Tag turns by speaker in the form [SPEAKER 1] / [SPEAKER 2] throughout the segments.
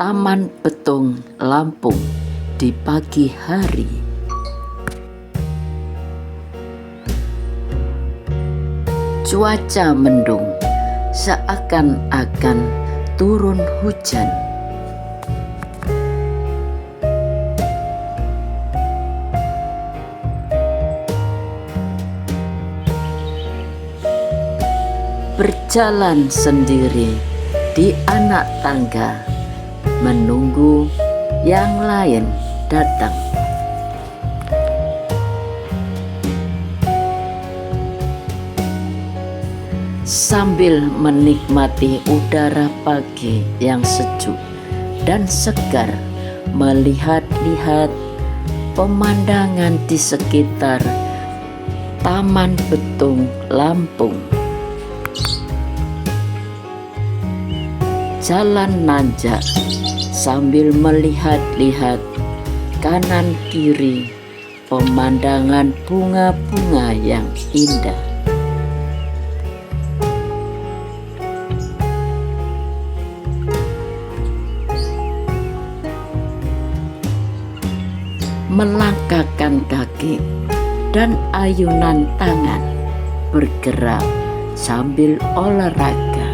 [SPEAKER 1] Taman Betung, Lampung di pagi hari. Cuaca mendung, seakan-akan turun hujan. Berjalan sendiri di anak tangga, menunggu yang lain datang. Sambil menikmati udara pagi yang sejuk dan segar, melihat-lihat pemandangan di sekitar Taman Betung, Lampung. Jalan nanjak sambil melihat-lihat kanan kiri pemandangan bunga-bunga yang indah. Melangkahkan kaki dan ayunan tangan bergerak sambil olahraga.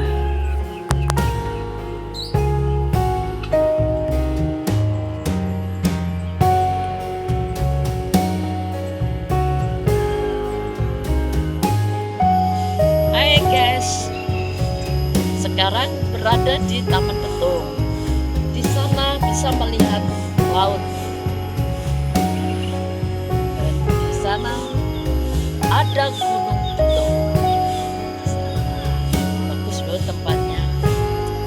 [SPEAKER 2] Hai guys, sekarang berada di Taman Betung. Di sana bisa melihat laut. Dan di sana ada Gunung Betung. Bagus loh tempatnya.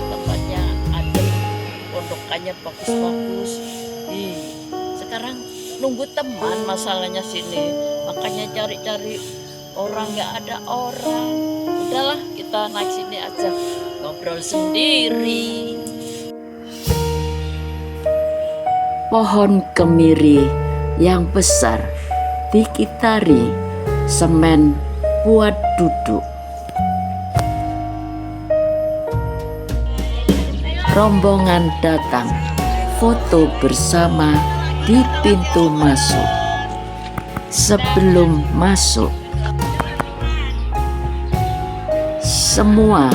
[SPEAKER 2] Tempatnya adem, pondokannya bagus-bagus. Sekarang nunggu teman masalahnya sini. Makanya cari-cari orang, nggak ada orang. Udahlah, kita naik sini aja, ngobrol sendiri.
[SPEAKER 1] Pohon kemiri yang besar dikitari semen buat duduk. Rombongan datang foto bersama di pintu masuk. Sebelum masuk, semua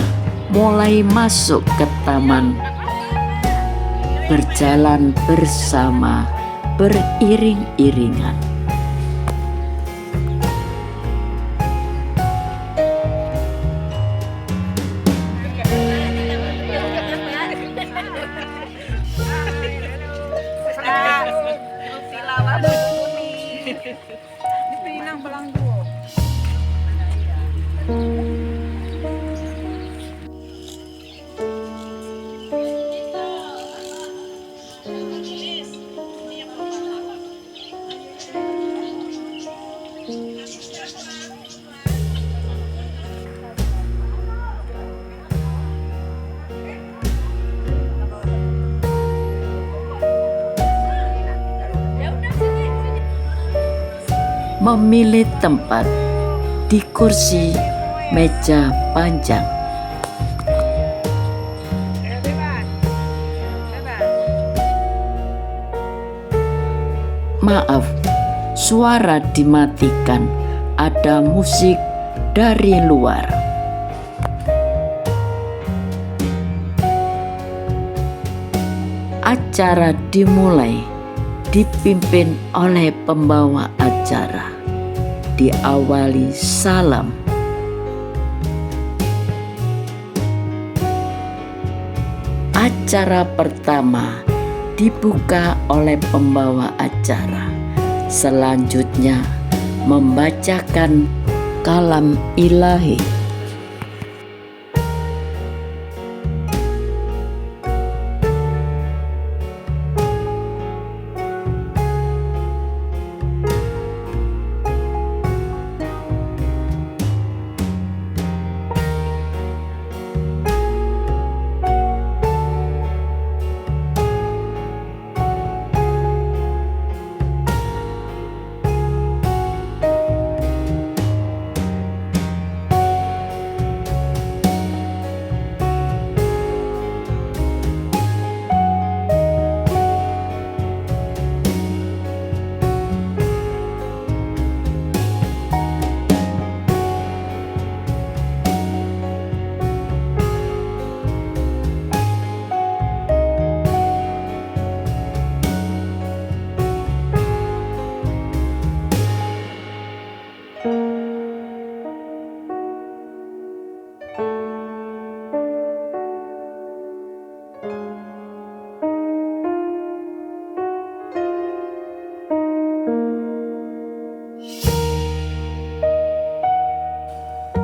[SPEAKER 1] mulai masuk ke taman, berjalan bersama beriring-iringan. Memilih tempat di kursi meja panjang. Maaf, suara dimatikan, ada musik dari luar. Acara dimulai, dipimpin oleh pembawa acara. Diawali salam. Acara pertama dibuka oleh pembawa acara. Selanjutnya membacakan kalam ilahi.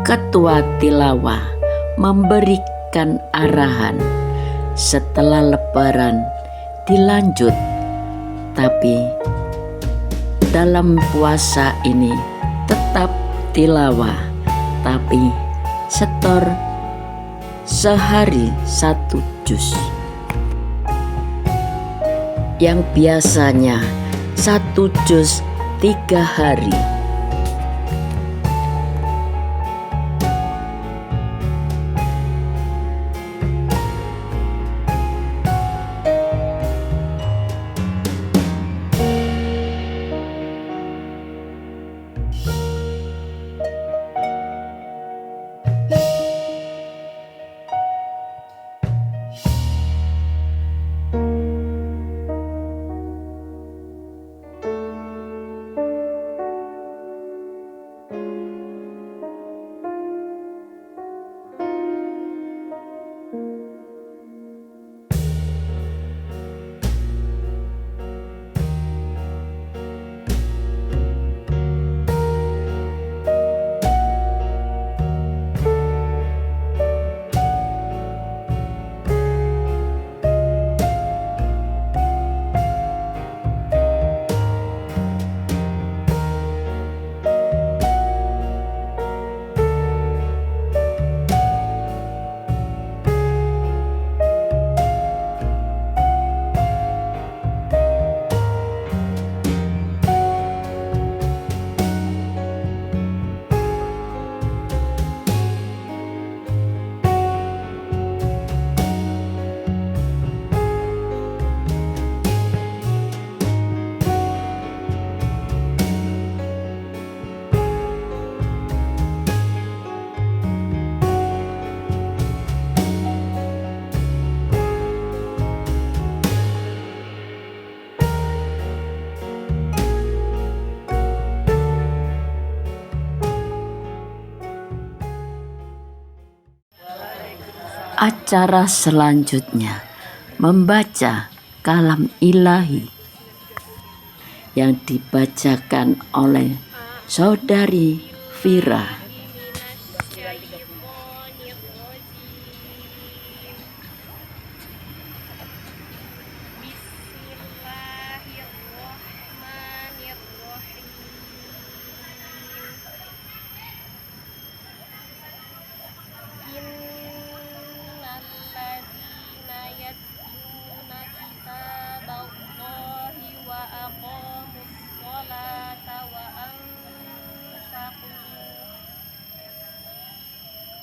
[SPEAKER 1] Ketua tilawah memberikan arahan setelah lebaran dilanjut, tapi dalam puasa ini tetap tilawah, tapi setor sehari 1 juz. Yang biasanya 1 juz 3 hari. Acara selanjutnya membaca kalam ilahi yang dibacakan oleh saudari Vira.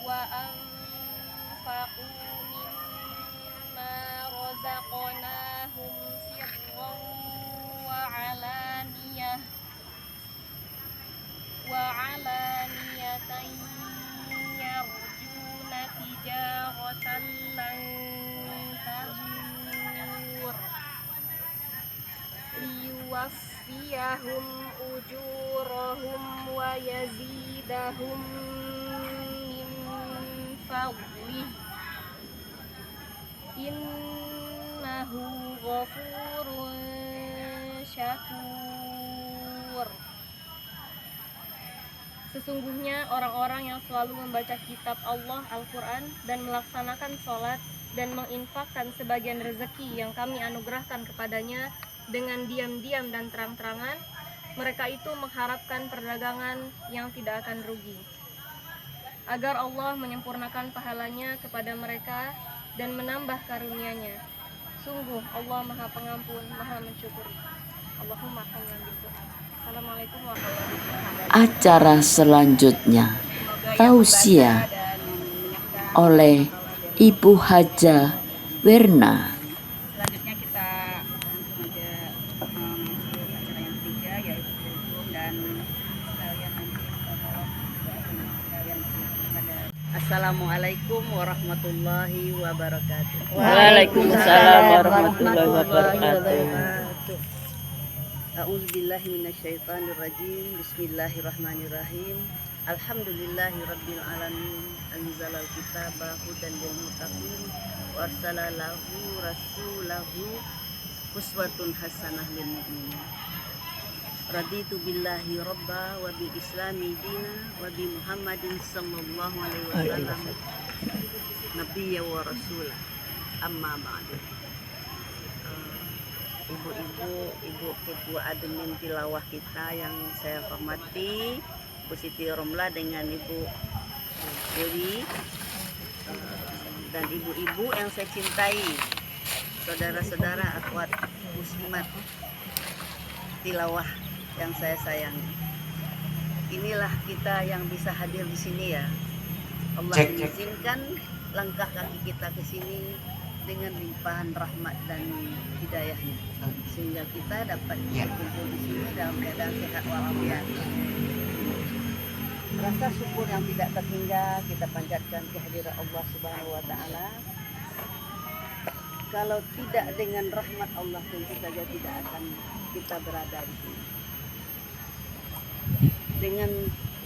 [SPEAKER 3] وأنفقوا مما رزقناهم سرا وعلانية يرجون تجارة لن تبور ليوفيهم أجورهم ويزيدهم من فضله innahu ghafurun syakur. Sesungguhnya orang-orang yang selalu membaca kitab Allah Al-Quran dan melaksanakan sholat dan menginfakkan sebagian rezeki yang kami anugerahkan kepadanya dengan diam-diam dan terang-terangan, mereka itu mengharapkan perdagangan yang tidak akan rugi, agar Allah menyempurnakan pahalanya kepada mereka dan menambah karunia-Nya. Sungguh Allah Maha Pengampun, Maha Mensyukuri. Allahumma hamdan bil Qur'an. Assalamualaikum warahmatullahi wabarakatuh.
[SPEAKER 1] Acara selanjutnya tausiah oleh Ibu Haja Werna.
[SPEAKER 4] Selanjutnya kita langsung aja masuk acara yang ketiga, yaitu hukum dan sekalian nanti tolong sekalian pada. Assalamualaikum warahmatullahi wabarakatuh.
[SPEAKER 2] Waalaikumsalam warahmatullahi wabarakatuh.
[SPEAKER 4] A'udzubillahi minasyaitonirrajim. Bismillahirrahmanirrahim. Alhamdulillahirabbil alamin. Anzalal kitaba hudan lil muttaqin wa arsalalahu rasulahu uswatun hasanah lil mu'minin. Raditu billahi rabba wa bi islami dina wa bi Muhammadin sallallahu alaihi wasallam nabiyya wa rasulah. Amma ba'du. Ibu-ibu, ibu ketua admin tilawah kita yang saya hormati, Bu Siti Romla dengan Ibu Dewi, dan ibu-ibu yang saya cintai, saudara-saudara akhwat muslimat tilawah yang saya sayangi. Inilah kita yang bisa hadir di sini ya. Allah mengizinkan langkah kaki kita ke sini dengan limpahan rahmat dan hidayahnya, sehingga kita dapat berkumpul di sini dalam keadaan sehat walafiat. Rasa syukur yang tidak terhingga kita panjatkan kehadiran Allah Subhanahu wa taala. Kalau tidak dengan rahmat Allah, tentu saja tidak akan kita berada di sini. Dengan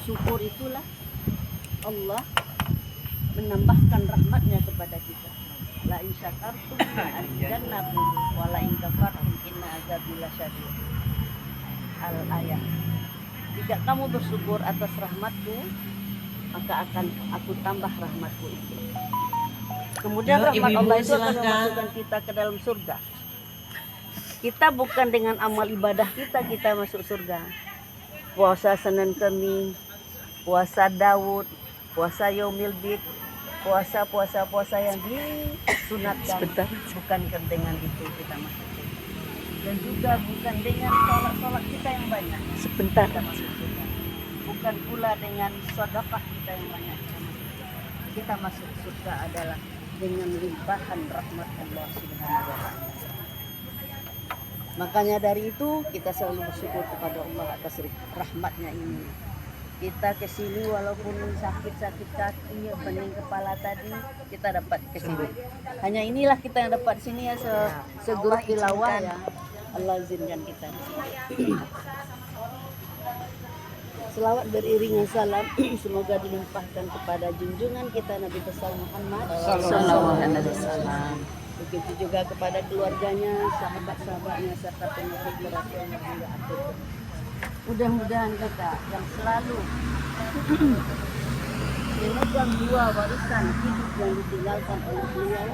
[SPEAKER 4] syukur itulah Allah menambahkan rahmatnya kepada kita. La in syakartum la azidannakum wa la in kafartum inna azabi lasyadid. Al-ayat. Jika kamu bersyukur atas rahmatku, maka akan aku tambah rahmatku itu. Kemudian rahmat Allah itu akan memasukkan kita ke dalam surga. Kita bukan dengan amal ibadah kita masuk surga. Puasa Senin Kemis, puasa Daud, puasa Yaumil Bid, puasa yang disunatkan, bukan dengan itu kita masuk surga. Dan juga bukan dengan sholat kita yang banyak, sebentar kita masuk surga. Bukan pula dengan sedekah kita yang banyak kita masuk surga adalah dengan limpahan rahmat Allah Subhanahu wa taala. Makanya dari itu kita selalu bersyukur kepada Allah atas rahmatnya ini. Kita kesini walaupun sakit kaki, pening kepala tadi, kita dapat kesini. Hanya inilah kita yang dapat sini ya, segrup tilawah ya. Allah izinkan kita. Selawat beriringan salam semoga dilimpahkan kepada junjungan kita Nabi besar Muhammad sallallahu alaihi wasallam. Begitu juga kepada keluarganya, sahabat-sahabatnya serta pengikut Rasulullah hingga akhir. Mudah-mudahan kita yang selalu memegang dua warisan hidup yang ditinggalkan oleh beliau,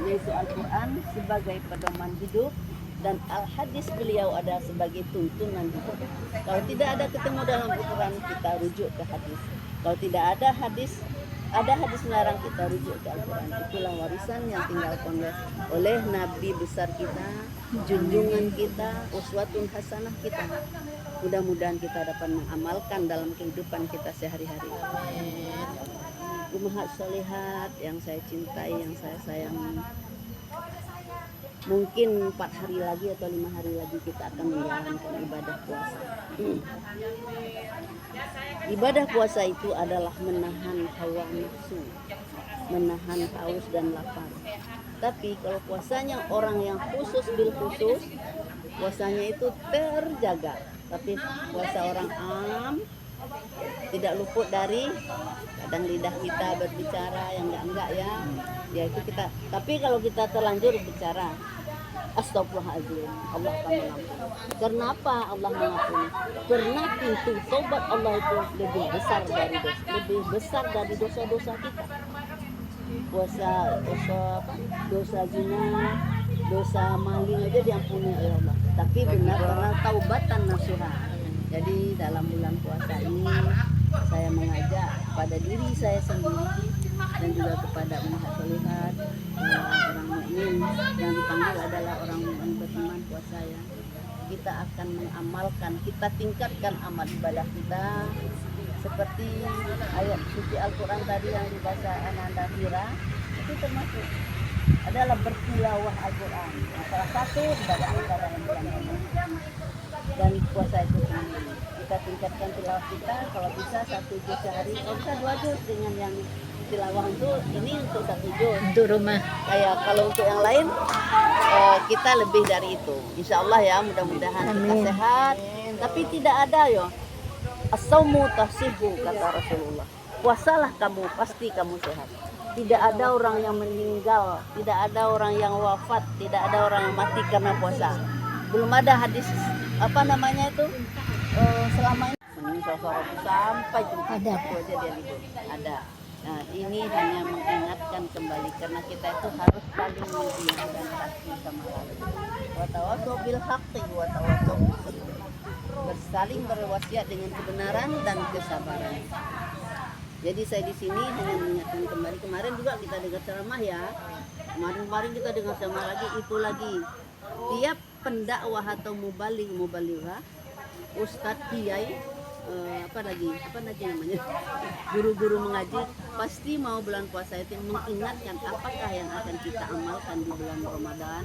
[SPEAKER 4] yaitu Al-Quran sebagai pedoman hidup dan Al-Hadis beliau ada sebagai tuntunan hidup. Kalau tidak ada ketemu dalam Al-Quran, kita rujuk ke hadis. Kalau tidak ada hadis melarang, kita rujuk ke Al-Quran. Itulah warisan yang tinggalkan oleh Nabi besar kita, junjungan kita, uswatun hasanah kita. Mudah-mudahan kita dapat mengamalkan dalam kehidupan kita sehari-hari. Ummahat sholihat yang saya cintai, yang saya sayangi, mungkin 4 hari lagi atau 5 hari lagi kita akan menjalankan ibadah puasa. Ibadah puasa itu adalah menahan hawa nafsu, menahan haus dan lapar. Tapi kalau puasanya orang yang khusus bil khusus, puasanya itu terjaga. Tapi puasa orang am tidak luput dari kadang lidah kita berbicara yang enggak ya itu kita. Tapi kalau kita terlanjur bicara, astagfirullahaladzim, Allah akan mengampuni. Kenapa Allah mengampuni? Karena pintu tobat Allah itu lebih besar dari dosa-dosa kita. Dosa zina, dosa maling aja diampuni oleh Allah. Tapi benar karena taubatan nasuha. Jadi dalam bulan puasa ini saya mengajak kepada diri saya sendiri dan juga kepada umat sholihat, orang mukmin yang dipanggil adalah orang mukmin beriman puasa ya. Kita akan mengamalkan, kita tingkatkan amal ibadah kita seperti ayat suci Al-Quran tadi yang dibaca Ananda Hira, itu termasuk adalah bertilawah Al-Quran. Salah satu ibadah yang dilakukan dan puasa itu kita tingkatkan tilawah kita, kalau bisa 1 juz sehari, kalau bisa 2 juz dengan yang tilawah itu ini untuk 1 juz untuk rumah. Kayak kalau untuk yang lain kita lebih dari itu. Insya Allah ya, mudah-mudahan kita sehat. Tapi tidak ada ya as-saumu tahsihu kata Rasulullah. Puasalah kamu, pasti kamu sehat. Tidak ada orang yang meninggal, tidak ada orang yang wafat, tidak ada orang yang mati karena puasa. Belum ada hadis apa namanya itu selama ini Senin Selasa sampai Jumat ada itu aja dia libur ada. Nah ini hanya mengingatkan kembali karena kita itu harus saling mengingatkan satu sama lain. Watawasau bil haqqi watawasau bis sabr. Bersaling berwasiat dengan kebenaran dan kesabaran. Jadi saya di sini hanya mengingatkan kembali, kemarin juga kita dengar ceramah ya. Kemarin kita dengar ceramah lagi, itu lagi. Tiap pendakwah atau mubalighah, ustadz kiai, apa lagi namanya, guru-guru mengaji, pasti mau bulan puasa itu mengingatkan apakah yang akan kita amalkan di bulan Ramadan.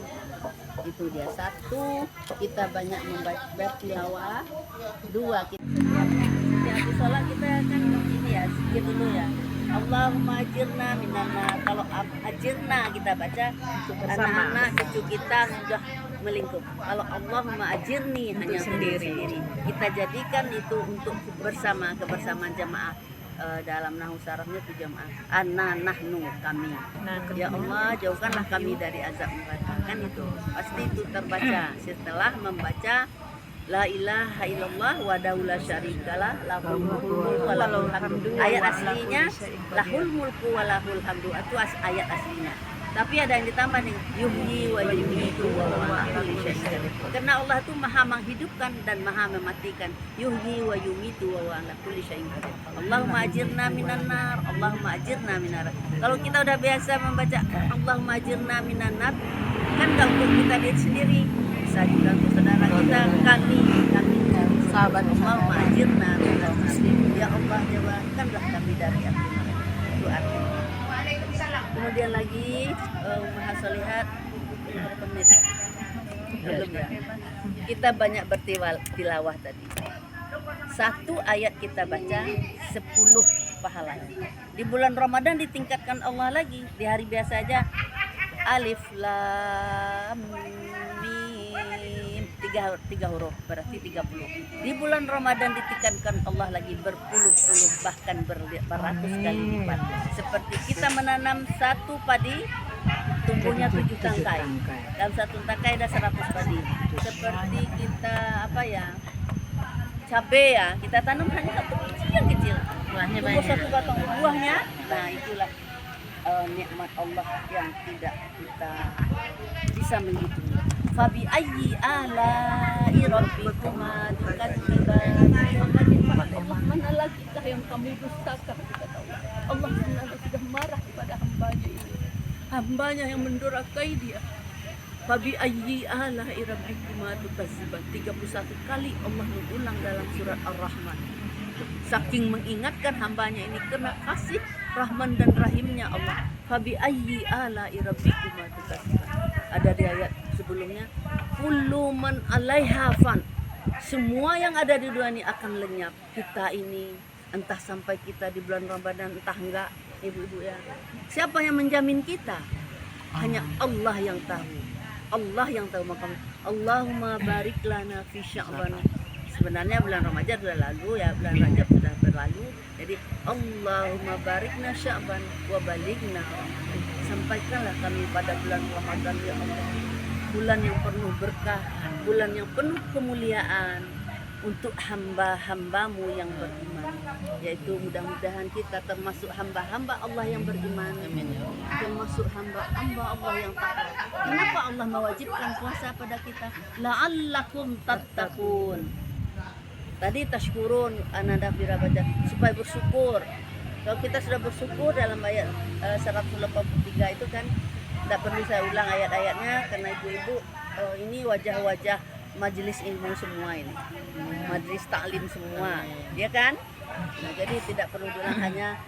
[SPEAKER 4] Itu dia, satu, kita banyak membaca tilawah, dua, kita habis sholat kita kan ini ya, zikir dulu ya. Allahumma ajirna minannar. Kalau ajirna kita baca, anak-anak cucu kita sudah melingkup. Kalau Allahumma ajirni hanya sendiri. Kita jadikan itu untuk bersama, kebersamaan jamaah. Dalam nahu sarafnya itu jamaah. Nahnu kami. Ya Allah, jauhkanlah kami dari azab neraka. Kan itu pasti itu terbaca setelah membaca La ilaha illallah wa la syarikalah lahul mulku wa lahul hamdu. Ayat aslinya lahul mulku wa lahul hamdu, itu ayat aslinya. Tapi ada yang ditambah nih, yuhyi wa yumiitu wa huwa ala kulli syai'in qadir. Karena Allah itu maha menghidupkan dan maha mematikan. Yuhyi wa yumiitu wa huwa ala kulli syai'in qadir. Allahumma ajirna minan nar, Allahumma ajirna minar. Kalau kita udah biasa membaca Allahumma ajirna minan nar, kan enggak untuk kita diri sendiri, bisa juga untuk saudara kita, kami sahabat. Allahumma ajirna minan nar. Ya Allah, jauhkanlah kami dari api neraka. Itu artinya. Kemudian lagi Maha Solihat berapa menit? Belum ya. Kita banyak bertilawah tadi. Satu ayat kita baca 10 pahalanya. Di bulan Ramadan ditingkatkan Allah lagi. Di hari biasa aja alif lam mim, tiga huruf berarti 30. Di bulan Ramadan ditingkatkan Allah lagi berpuluh-puluh bahkan beratus kali lipat. Seperti kita menanam satu padi tumbuhnya 7 tangkai. Dalam satu tangkai ada 100 padi. Seperti kita cabai ya, kita tanam hanya satu kecil. Buahnya banyak. Satu batang buahnya. Nah, itulah nikmat Allah yang tidak kita bisa menghitung. Fabi ayyi ala'i rabbikuma tukadziban. Mana lagi yang kamu dustakan, kata Allah. Allah sebenarnya sudah marah kepada hambanya ini. Hambanya yang mendurhakai dia. Fabi ayyi ala'i rabbikuma tukadziban. 31 kali Allah mengulang dalam surat Ar-Rahman. Saking mengingatkan hambanya ini kena kasih Rahman dan Rahimnya Allah. Fabi ayyi ala'i rabbikuma tukadziban. Ada di ayat sebelumnya, kullu man 'alaiha fan. Semua yang ada di dunia ini akan lenyap. Kita ini entah sampai kita di bulan Ramadan entah enggak, ibu-ibu ya. Siapa yang menjamin kita? Hanya Allah yang tahu. Allah yang tahu. Maka Allahumma barik lana fi Sya'ban. Sebenarnya bulan Ramadan sudah lalu ya, bulan Rajab sudah berlalu. Jadi Allahumma barikna Sya'ban wa balighna. Sampaikanlah kami pada bulan Ramadan ya Allah, bulan yang penuh berkah, bulan yang penuh kemuliaan untuk hamba-hambamu yang beriman. Yaitu mudah-mudahan kita termasuk hamba-hamba Allah yang beriman, termasuk hamba-hamba Allah yang taat. Kenapa Allah mewajibkan puasa pada kita? La'allakum tattaqun. Tadi tashkurun ananda baca supaya bersyukur. Kalau kita sudah bersyukur dalam ayat 183 itu kan, tidak perlu saya ulang ayat-ayatnya karena ibu-ibu ini wajah-wajah majelis ilmu semua ini, majelis taklim semua, ya kan? Nah, jadi tidak perlu diulang, hanya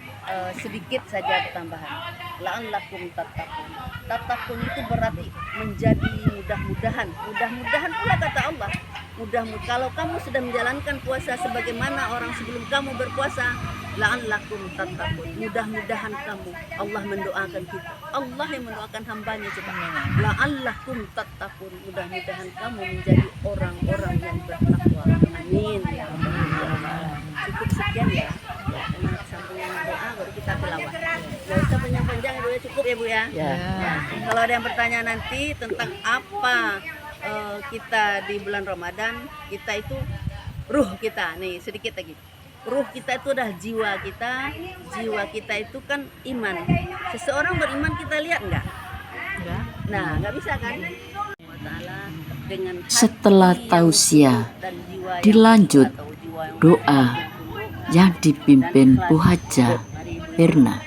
[SPEAKER 4] sedikit saja tambahan. La'allakum tattaqun. Tattaqun itu berarti menjadi mudah-mudahan. Mudah-mudahan pula kata Allah. Mudah-mudahan kalau kamu sudah menjalankan puasa sebagaimana orang sebelum kamu berpuasa, la'allakum tattaqun. Mudah-mudahan kamu. Allah mendoakan kita. Allah yang mendoakan hambanya coba. La'allakum tattaqun. Mudah-mudahan kamu menjadi orang-orang yang bertakwa. Amin ya rabbal. Cukup sekian ya. Karena sambungan doa baru kita tilawah. Gak usah panjang-panjang, cukup ya Bu ya. Ya. Kalau ada yang bertanya nanti tentang apa kita di bulan Ramadan, kita itu ruh kita nih sedikit lagi. Ruh kita itu udah jiwa kita. Jiwa kita itu kan iman. Seseorang beriman kita lihat nggak? Nah, nggak bisa kan? Dengan
[SPEAKER 1] Setelah tausiah dilanjut doa yang dipimpin Bu Hajah Herna.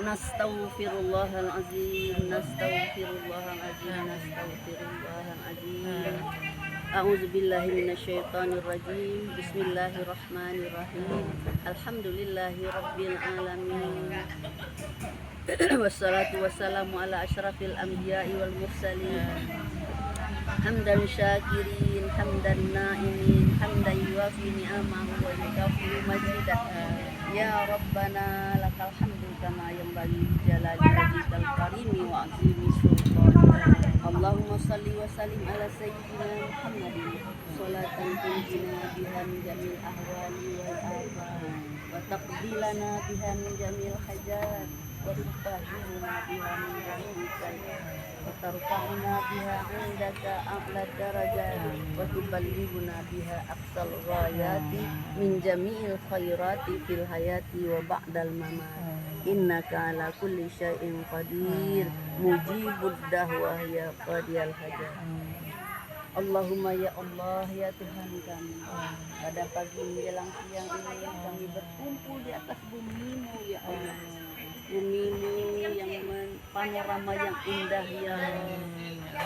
[SPEAKER 4] Nastaghfirullahalazim, nastaghfirullahalazim, nastaghfirullahalazim. A'udzubillahi minasyaitonirrajim. Bismillahirrahmanirrahim. Alhamdulillahirabbil alamin. Wassalatu wassalamu ala asyrafil anbiya'i wal mursalin. Hamdan syakirin, hamdan na'imin, hamdan yuwafi ni'amahu wa yukafi majidah. Ya Rabbana lakal hamdu kama yanbaghi jalali wajhikal karimi wa azimi sultanik. Allahumma salli wa sallim ala sayyidina Muhammadin salatan tunjina biha min jamil ahwali wal afat wa taqbilana biha min jamil hajat wa tutahhiruna biha min jamil sayyi'at wa tarfa'una biha 'indaka a'la darajat wa tuballighuna biha aqsal ghayati min jami'il khairati fil hayati wa ba'dal mamat. Innaka ala kulli syai'in qadir, mujibud da'wah ya qadiyal hajat. Allahumma ya Allah, ya Tuhan kami, pada pagi menjelang siang ini kami berkumpul di atas bumi-Mu ya Allah. Bumi-Mu yang panorama yang indah ya Allah.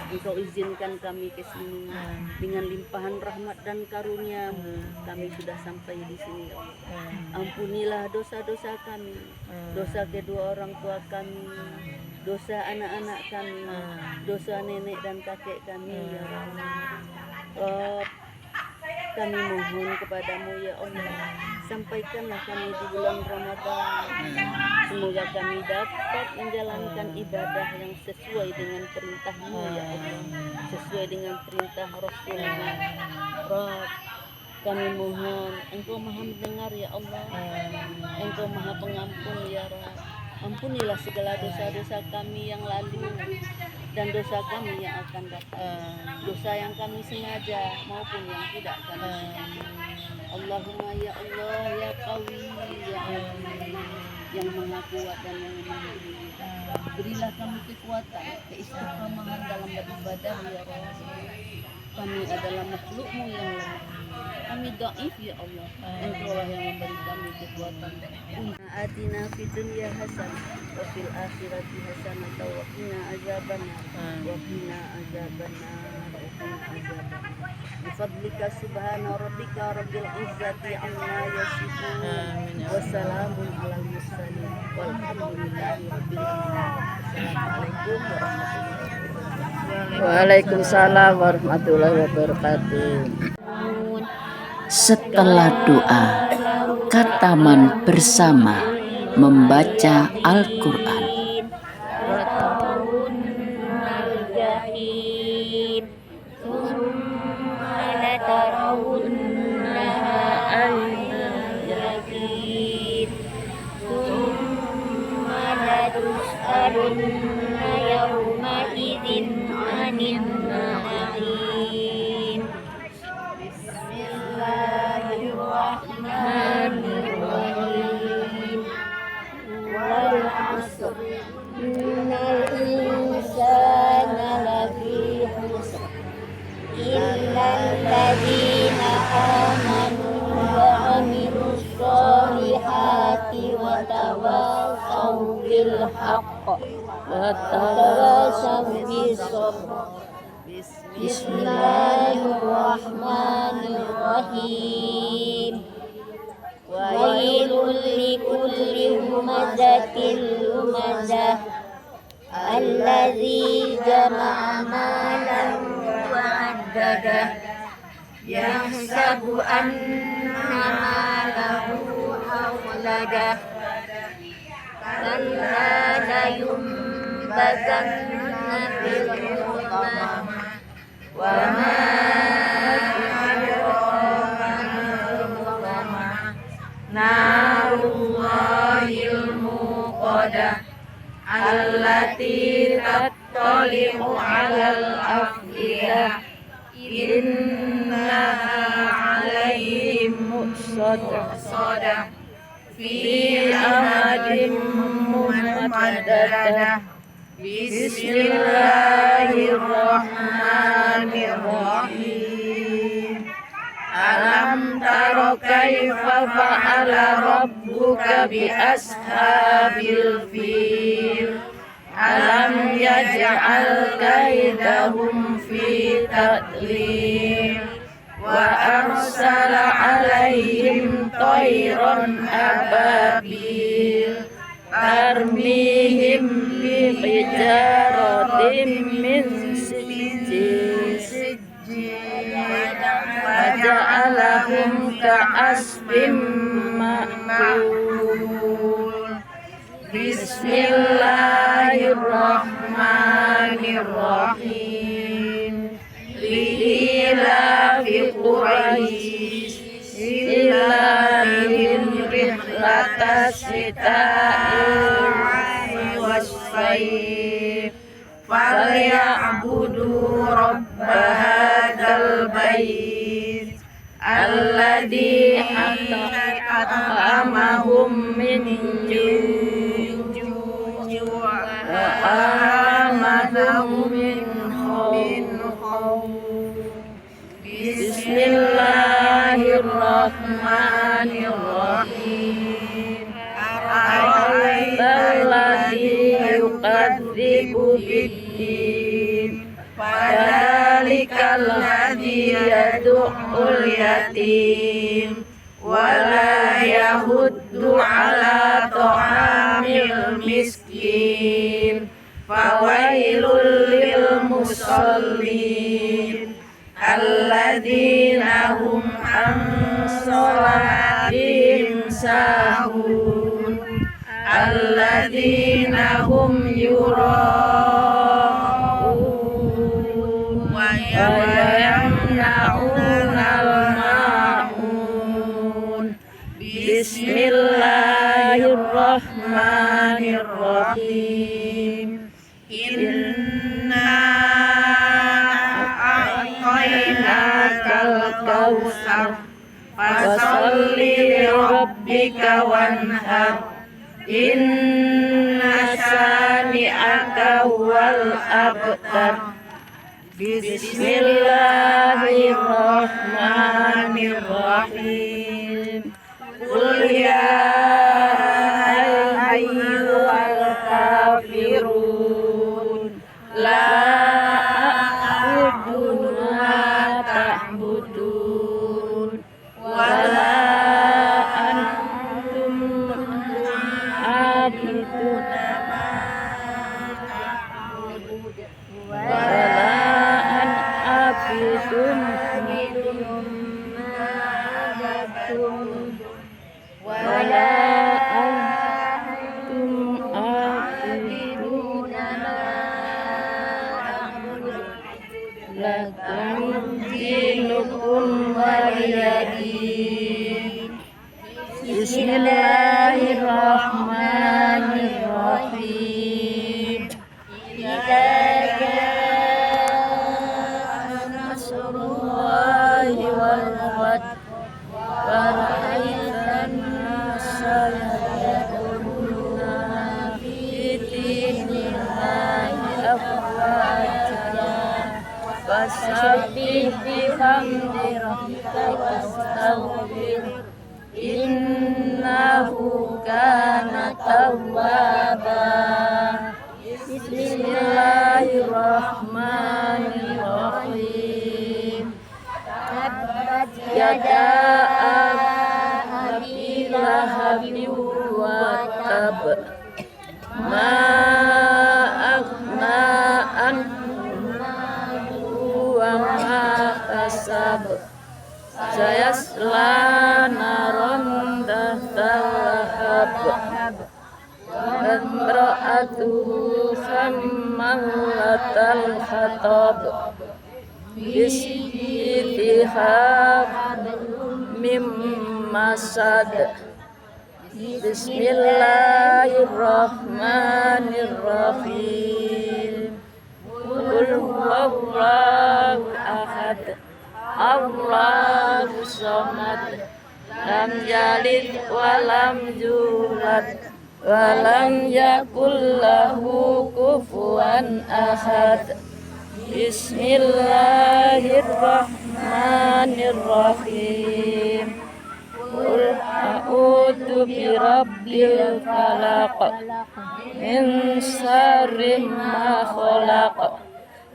[SPEAKER 4] Engkau izinkan kami ke sini dengan limpahan rahmat dan karunia-Mu. Kami sudah sampai di sini ya Allah. Ampunilah dosa-dosa kami, dosa kedua orang tua kami, dosa anak-anak kami, dosa nenek dan kakek kami ya Allah. Kami mohon kepadamu ya Allah, sampaikanlah kami di bulan Ramadan. Semoga kami dapat menjalankan ibadah yang sesuai dengan perintah-Mu ya Allah, sesuai dengan perintah Rasul-Mu. Rabb, kami mohon, Engkau maha mendengar ya Allah, Engkau maha pengampun ya Rabb. Ampunilah segala dosa-dosa kami yang lalu dan dosa kami yang akan datang, dosa yang kami sengaja maupun yang tidak kami sengaja. Allahumma ya Allah ya Qawi ya Aziz, yang maha kuat dan yang maha mulia. Berilah kami kekuatan, keistiqomahan dalam beribadah ya Allah. Kami adalah makhluk-Mu yang lemah, kami dhaif ya Allah. Engkau lah yang memberi kami kekuatan. Atina fid dunya hasanah wa fil akhirati hasanah wa qina azabannar wa qina azabannar wa qina azabannar. Bifadlika subhana rabbika rabbil izzati amma yasifun wa salamun alal mursalin walhamdulillahi rabbil alamin. Assalamualaikum warahmatullahi wabarakatuh.
[SPEAKER 2] Waalaikumsalam warahmatullahi wabarakatuh.
[SPEAKER 1] Setelah doa, kataman bersama membaca Al-Quran.
[SPEAKER 5] Innal insana lafi khusr illal ladzina amanu wa amilus solihati wa tawasaw bil haqq wa tawasaw bis sabr. Bismillahirrahmanirrahim. Wailul likulli humazatil lumazah alladzi jama'a malan wa addadah yahsabu anna malahu awladah kalla la yumbazanna fil hutamah wa ma narullahil muqadah allati tattali'u 'alal af'idah
[SPEAKER 2] إنها عليهم مؤصدة في أمد ممددة بسم الله الرحمن الرحيم ألم تر كيف فعل ربك بأصحاب الفيل ألم يجعل كيدهم في تضليل وأرسل عليهم طيرا أبابيل ترميهم بحجارة من سجيل فجعلهم كعصف مأكول بسم الله الرحمن الرحيم لإيلاف قريش إيلافهم رحلة الشتاء والصيف فليعبدوا رب هذا البيت الذي أطعمهم من جوع وآمنهم من خوف بسم الله الرحمن الرحيم أرأيت الذي يكذب بالدين فذلك الذي يدع اليتيم ولا يحض على طعام المسكين فويل للمصلين الذين هم عن صلاتهم ساهون الذين هم يراءون ويمنعون الماعون بسم الله الرحمن الرحيم إنا أعطيناك الكوثر فصل لربك وانحر إن شانئك هو الأبتر بسم الله الرحمن الرحيم قل يا أيها الكافرون لا أعبد ما تعبدون ولا أنتم عابدون ولا أنا عابد ما عبدتم ولا أنتم عابدون ما أعبد لكم دينكم ولي دين بسم الله الرحمن الرحيم إذا جاء نصر الله والفتح ورأيت الناس يدخلون في دين الله أفواجا فسبح بحمد ربك واستغفره إنه كان توابا بسم الله الرحمن الرحيم تبت يدا أبي لهب وتب ما أغنى عنه وما كسب سيصلى نارا ذات لهب وامرأته حمالة الحطب بيدها من مسد بسم الله الرحمن الرحيم قل Qul huwallahu ahad. Allahu samad. Lam yalid wa lam yulad wa lam yakul lahu kufuwan ahad. Bismillahirrahmanirrahim. Qul a'udzu birabbil falaq min syarri ma khalaq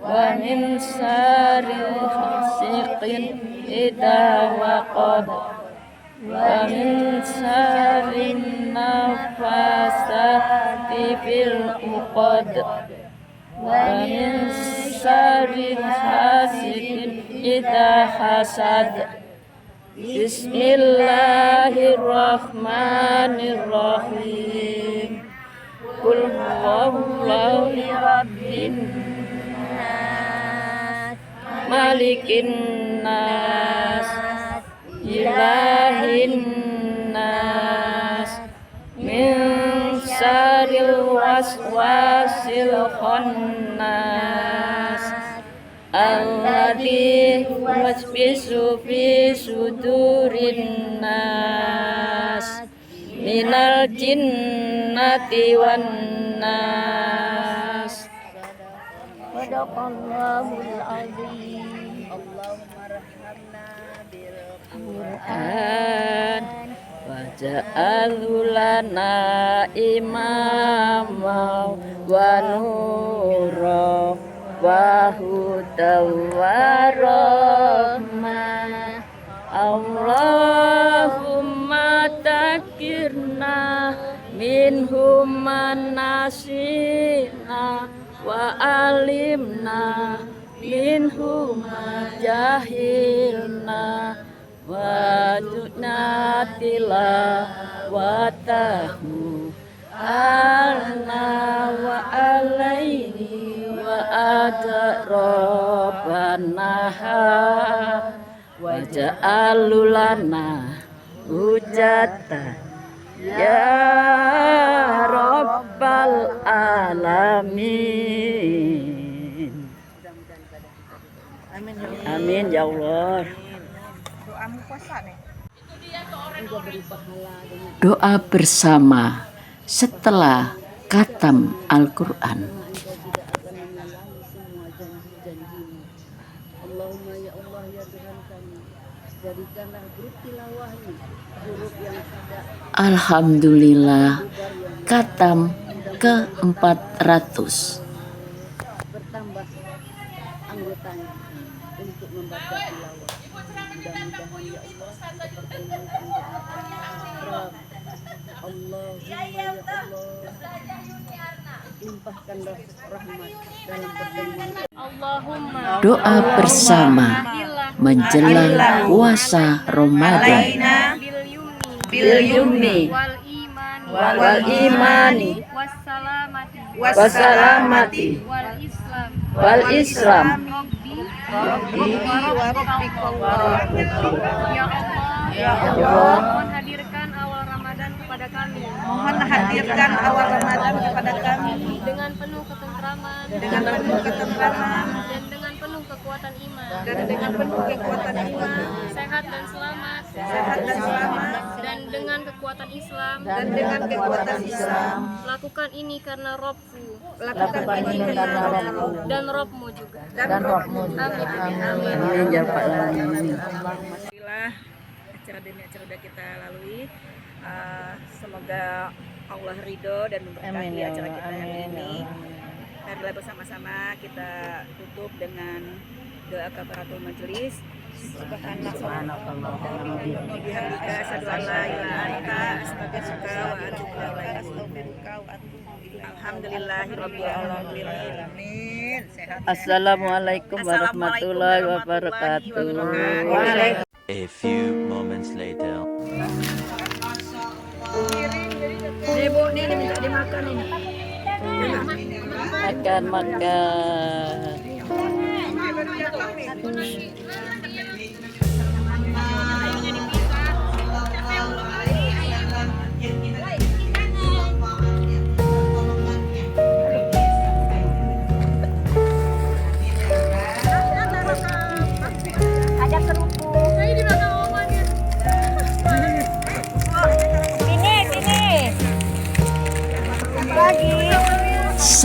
[SPEAKER 2] wa min syarri ghasiqin idza waqab wa min syarri nafasati fil 'uqad wa min syarri hasidin idza hasad. Bismillahirrahmanirrahim. Qul huwallahu rabbin nas malikin nas ilahin nas min syarril waswasil khannas alladzi yuwaswisu fi sudurin nas minal jinnati wan nas.
[SPEAKER 5] Sadaqallahul azim.
[SPEAKER 4] Allahumma rahamna bil
[SPEAKER 2] Quran waja'alhu lana imama wa nura wa hudaw wa rahmah. Allahumma takirna minhum manasina wa alimna minhum jahilna wa tunatila wa tahu alna wa alaihi wa adrabanaha wa ja'alulana hujatan ya rabbal alamin. Amin ya Allah.
[SPEAKER 1] Doa bersama setelah khatam Al-Quran.
[SPEAKER 4] semua janji-janjimu. Allahumma ya Allah ya Tuhan kami, jadikanlah grup tilawah ini huruf yang tidak
[SPEAKER 1] Alhamdulillah, khatam ke-400.
[SPEAKER 4] bertambah anggotanya untuk membaca tilawah. Mudah-mudahan ya Allah seperti yang Allahumma ya Allah, limpahkanlah rahmat dalam pertemuan.
[SPEAKER 3] Allahumma
[SPEAKER 1] Doa bersama menjelang puasa Ramadan.
[SPEAKER 3] bil
[SPEAKER 2] yumni
[SPEAKER 3] wal imani
[SPEAKER 2] imani
[SPEAKER 3] wassalamati
[SPEAKER 2] wassalamati
[SPEAKER 3] wal islam.
[SPEAKER 2] wal islam.
[SPEAKER 3] Ya Allah, mohon hadirkan awal Ramadan kepada kami dengan penuh ketentraman dan dengan penuh kekuatan iman sehat dan selamat dan dengan kekuatan Islam lakukan ini karena Robku dan Robmu juga. Amin.
[SPEAKER 2] Amin ya Rabbal alamin.
[SPEAKER 6] Alhamdulillah acara demi acara sudah kita lalui. Semoga Allah ridho dan memberkati acara kita hari ini. Marilah bersama-sama kita tutup dengan doa kafaratul majelis. Subhanallah wa bihamdika asyhadu an la ilaha illa anta astaghfiruka wa atubu ilaik. Alhamdulillahirabbil alamin. Sehat.
[SPEAKER 2] Assalamualaikum warahmatullahi wabarakatuh.
[SPEAKER 7] A few moments later.
[SPEAKER 2] Makan.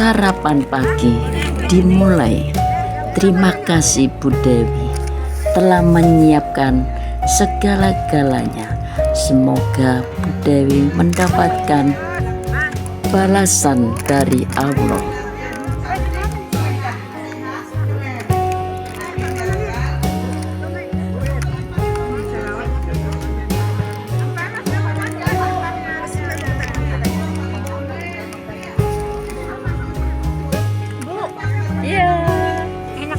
[SPEAKER 1] Sarapan pagi dimulai. Terima kasih Bu Dewi telah menyiapkan segala-galanya. Semoga Bu Dewi mendapatkan balasan dari Allah.
[SPEAKER 2] Iya.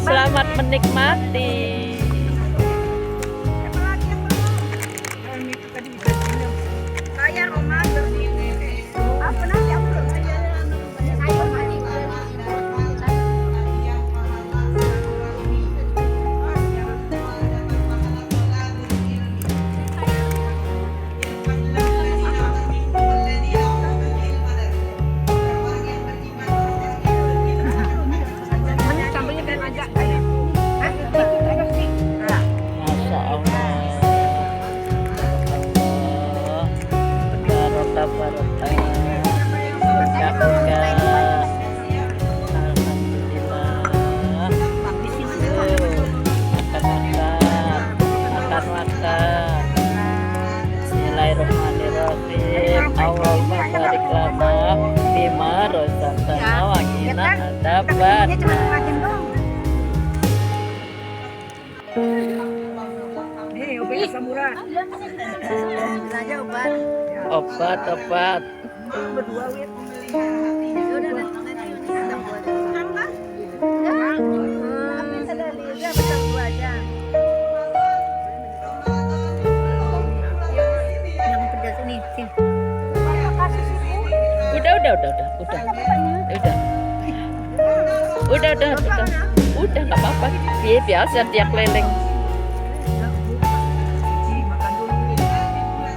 [SPEAKER 2] Selamat menikmati. Masya Allah. Barokah, barokah. Berkah-berkah. Alhamdulillah. Makan. Bismillahirrahmanirrahim. Allahumma barik lana bima razaqtana wa qina adzabannar. Obat. Udah nggak apa-apa. Biasa dia keliling.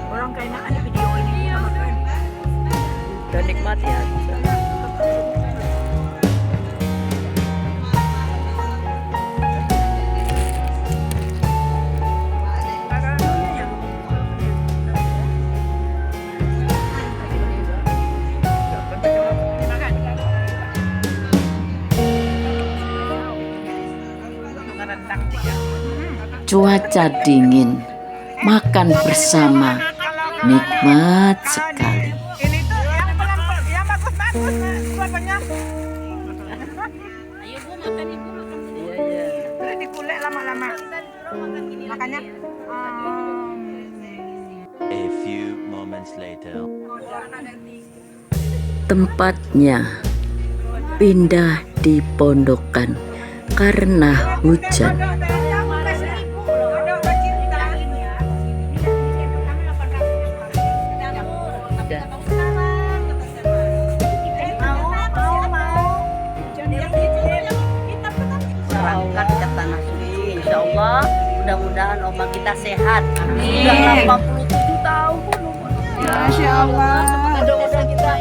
[SPEAKER 6] Orang keenakan di video ini makan.
[SPEAKER 2] Udah nikmati aja.
[SPEAKER 1] Cuaca dingin, makan bersama, nikmat sekali.
[SPEAKER 6] Ini tuh yang bagus-bagus suapannya.
[SPEAKER 2] Iya.
[SPEAKER 6] Terus dikulek lama-lama. Makanya
[SPEAKER 7] A few moments later.
[SPEAKER 1] Tempatnya pindah di pondokan karena hujan.
[SPEAKER 4] Berangkat ke tanah suci, insya Allah. Mudah-mudahan Oma kita sehat. Sudah 87 tahun.
[SPEAKER 6] Masya Allah.
[SPEAKER 4] Mudah-mudahan kita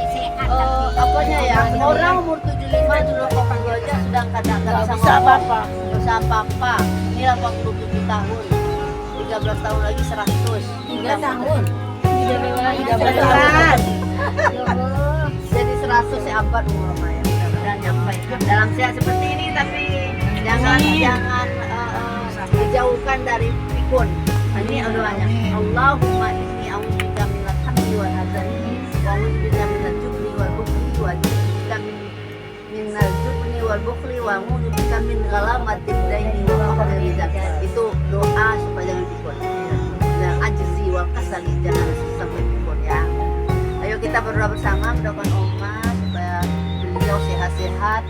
[SPEAKER 4] apanya ya, orang umur 75 dulu 82 aja sudah kadang-kadang bisa apa-apa. Bisa apa-apa. Ini 87 tahun. 13 tahun lagi 100. 3 tahun. 13. Jadi 100 seabad umur Oma ya. Mudah-mudahan nyampe dalam sehat seperti ini, tapi jangan dijauhkan dari pikun. Ini doanya. Allahumma inni a'udzubika minal hammi wal hazani wa a'udzubika minal jubni wal bukhli wa a'udzubika minal jubni wal bukhli wa a'udzubika min ghalamatil daini wa faqri rizq. Itu doa supaya jangan pikun. Dan ajzi wal kasali, jangan sampai pikun ya. Ayo kita berdoa bersama, mendoakan Oma supaya beliau sehat-sehat.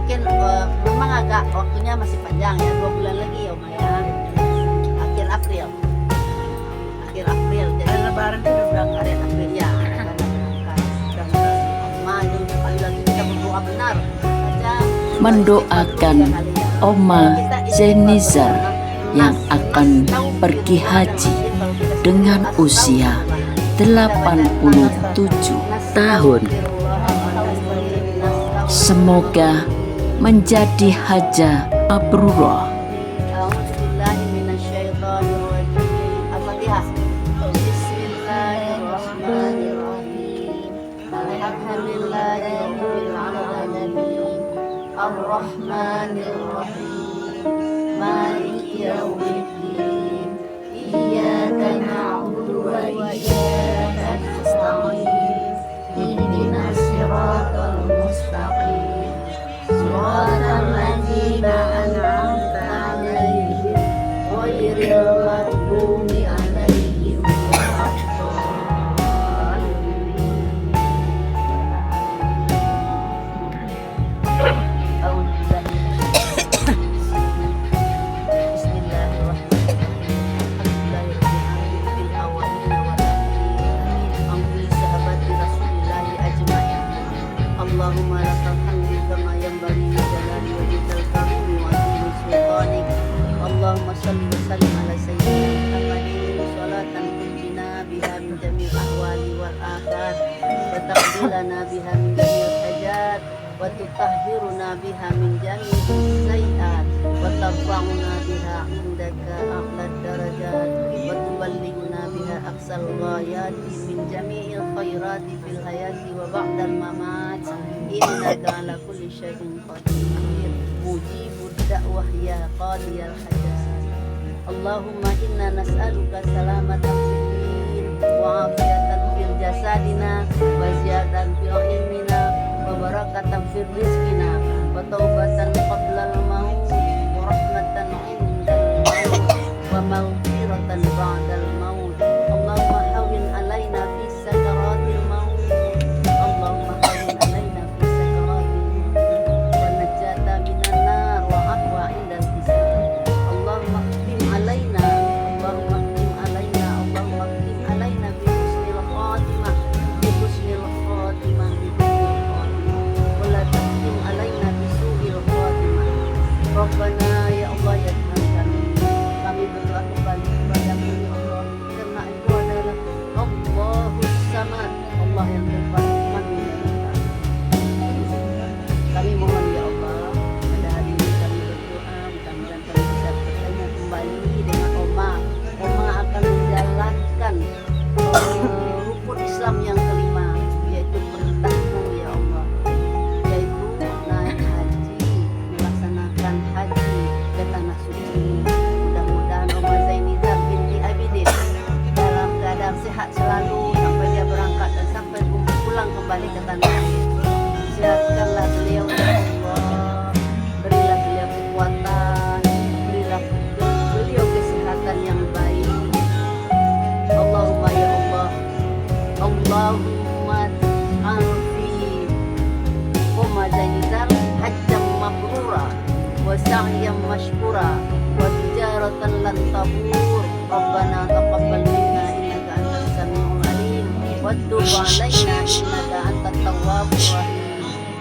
[SPEAKER 4] Mungkin memang agak waktunya masih panjang ya, 2 bulan lagi ya Oma ya, akhir April jadi lebaran sudah berangkat akhir April ya. Oma yang sekali lagi kita berdoa benar saja
[SPEAKER 1] Mendoakan Oma Zenizar yang akan pergi haji dengan usia 87 tahun. Semoga menjadi haja mabrurah.
[SPEAKER 4] Al-Fatihah. Bismillahirrahmanirrahim. Alhamdulillahirabbil Ar-Rahmanir Rahim Maliki Yaumiddin Iyyaka na'budu wa iyyaka nasta'in Ihdinas siratal mustaqim Siratal ladzina an'amta 'alaihim ghairil maghdubi 'alaihim Allahumma lakal hamdu kama yanbaghi li jalali wajhikal karim wa azimi sultanik. Allahumma shalli wa sallim ala sayyidina Muhammadin sholatan tunjina biha min jami'il ahwali wal afat wa taqbilana biha min jami'il hajat wa tutahhiruna biha min jami'is sayyi'at wa tarfa'una biha indaka a'la darajat wa tuballighuna biha aqsal ghayati min jami'il khairati fil hayati wa ba'dal mamat innaka ala kulli syai'in qadir mujibud da'wah ya qadiyal hajat. Allahumma inna nas'aluka salamatan fid din wa afiyatan fil jasadina wa ziyadatan fil ilmina wa barakatan fil rizqina wa taubatan qablal maut wa rahmatan indal maut wa maghfiratan ba'dal maut. Allahumma hawwin alaina fi sakaratil maut. Allahumma hawwin alaina fi sakaratil maut wa najata minan nar wa aqwa indal hisab. Allahumma khtim alaina Allahumma khtim alaina Allahumma khtim alaina bi husnil khatimah bi husnil khatimah bi husnil khatimah wa la tahtim alaina bi su'il khatimah. Rabbana ya Allah ya Tuhan kami berdoa kembali kepadamu ya Allah karena Engkau adalah Allahus Samad, Allah yang berfirman. Kami mohon ya Allah pada hari ini kami berdoa mudah-mudahan kami bisa bertemu kembali dengan Oma akan menjalankan rukun Islam yang kelima yaitu perintahmu ya Allah, yaitu naik haji, melaksanakan haji ke tanah suci. Mudah-mudahan Oma Zainizah binti Abidin dalam keadaan sehat selalu sampai dia berangkat dan sampai pulang kembali ke tanah air. Sehatkanlah beliau ya Allah, berilah beliau kekuatan, berilah beliau kesehatan yang baik. Allahumma ya Allah, Allahumma alfi Oma Zainizah hajjam mabrura wa sa'yam mashkura wa tijaratan lan tabur. Rabbana taqabbal minna innaka antas samiul alim wa tub alaina innaka antat tawwabur rahim.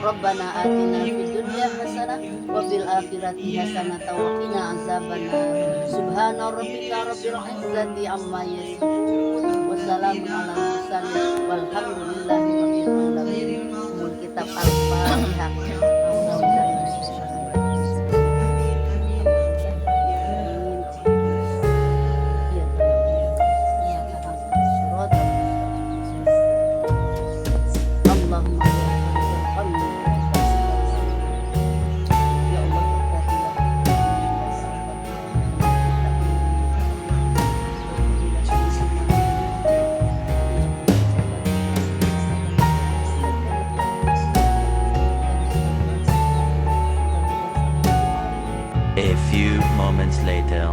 [SPEAKER 4] Rabbana atina fid dunya hasanah wa fil akhirati hasanah wa qina azabannar. Subhana rabbika rabbil izzati amma yasifun wa salamun alal mursalin walhamdulillahi rabbil alamin. Kitab Al-Fatihah.
[SPEAKER 7] A few moments later.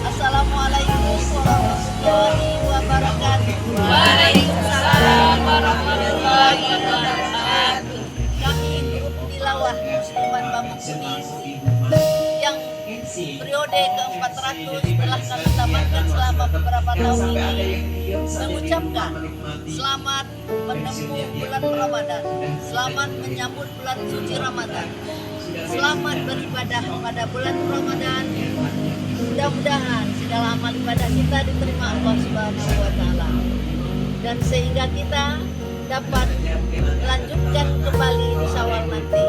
[SPEAKER 4] Assalamualaikum warahmatullahi wabarakatuh. Waalaikumsalam warahmatullahi wabarakatuh. Kami grup tilawah Muslimat Bamuk Kuning yang periode ke-400 telah kami tamatkan selama beberapa tahun ini mengucapkan selamat menempuh bulan Ramadan, selamat menyambut bulan suci Ramadan, selamat beribadah pada bulan Ramadan. Mudah-mudahan segala amal ibadah kita diterima Allah Subhanahu wa taala dan sehingga kita dapat melanjutkan kembali di Syawal nanti.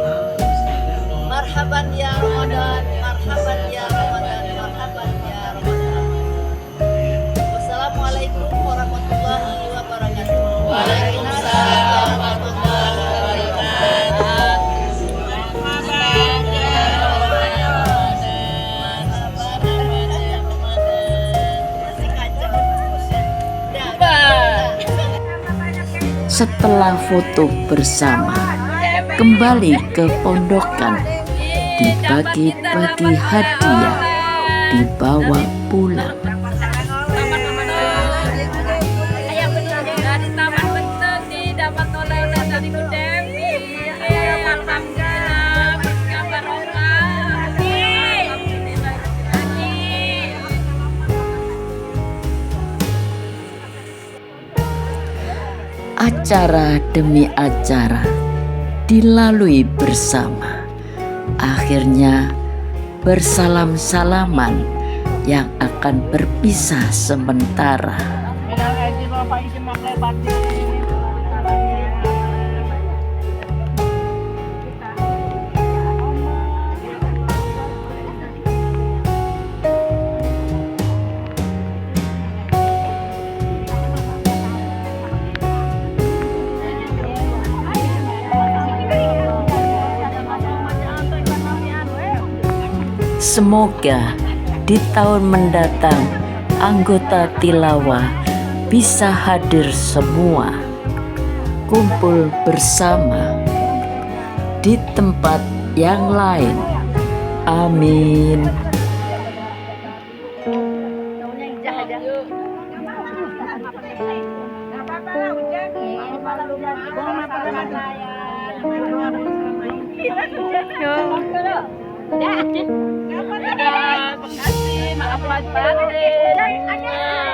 [SPEAKER 4] Marhaban ya Ramadan, marhaban ya Ramadan, marhaban ya Ramadan. Wassalamualaikum warahmatullahi wabarakatuh. Waalaikumsalam warahmatullahi wabarakatuh.
[SPEAKER 1] setelah foto bersama kembali ke pondokan, dibagi-bagi hadiah, dibawa pulang.
[SPEAKER 2] Dari Taman Bentuk dapat oleh dari Bu Devi. Alhamdulillah, berkah barokah. Alhamdulillah.
[SPEAKER 1] Acara demi acara dilalui bersama. Akhirnya bersalam-salaman yang akan berpisah sementara. Semoga di tahun mendatang anggota tilawah bisa hadir semua, kumpul bersama di tempat yang lain. Amin.
[SPEAKER 2] Terima kasih, maaf lahir batin.